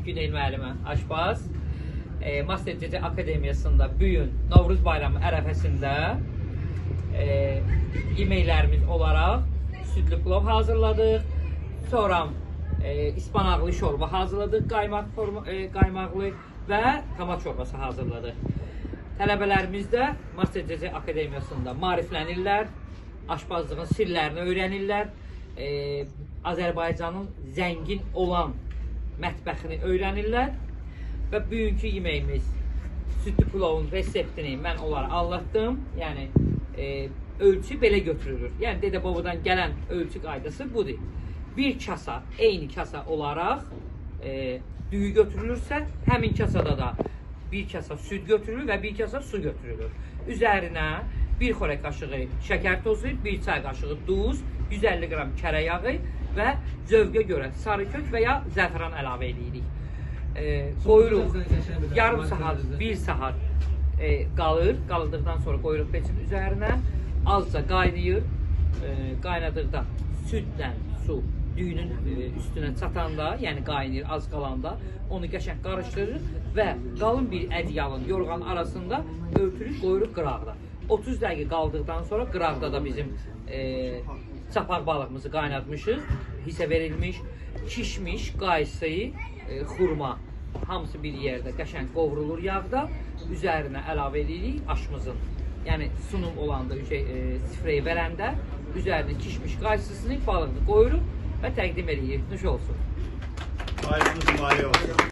Günel müəllimə, aşpaz. Master CC Akademiyasında bu gün Novruz bayramı ərəfəsində yeməklərimiz olaraq südlü plov hazırladıq. Sonra ispanaqlı şorba hazırladıq, qaymaqlı və tomat şorbası hazırladıq. Tələbələrimiz də Master CC Akademiyasında maariflənirlər, aşpazlığın sirlərini öyrənirlər, Azərbaycanın zəngin olan mətbəxini öyrənirlər və bugünkü yeməyimiz südlü plovun reseptini mən onlara anlattım. Yəni ölçü belə götürülür. Yəni dədə-babadan gələn ölçü qaydası budur. Bir kasa, eyni kasa olaraq düyü götürülürsə, həmin kasada da bir kasa süd götürülür və bir kasa su götürülür. Üzərinə bir xörək qaşığı şəkər tozu, bir çay qaşığı duz, 150 qram kərə yağı və zövqə görə sarı kök və ya zəfəran əlavə edirik. Qoyuruq, yarım saat, bir saat qalır. Qaldıqdan sonra qoyuruq peçin üzərinə. Azca qaynayır. Qaynadıqda südlə su düyünün üstünə çatanda, yəni qaynayır az qalanda, onu qəşəng qarışdırır və qalın bir ədyalın, yorğan arasında örtülüb qoyuruq qıraqda. 30 dəqiqə qaldıqdan sonra qıraqda da bizim çapaq balığımızı qaynatmışıq, hisə verilmiş, kişmiş, qaysı, xurma, hamısı bir yerdə qəşəng qovrulur yağda, üzərinə əlavə edirik aşımızın. Yəni sunum olanda, sifrəyi verəndə üzərinə kişmiş qaysısını, balığını qoyuruq və təqdim edirik. Nuş olsun. Bayramınız mübarək olsun.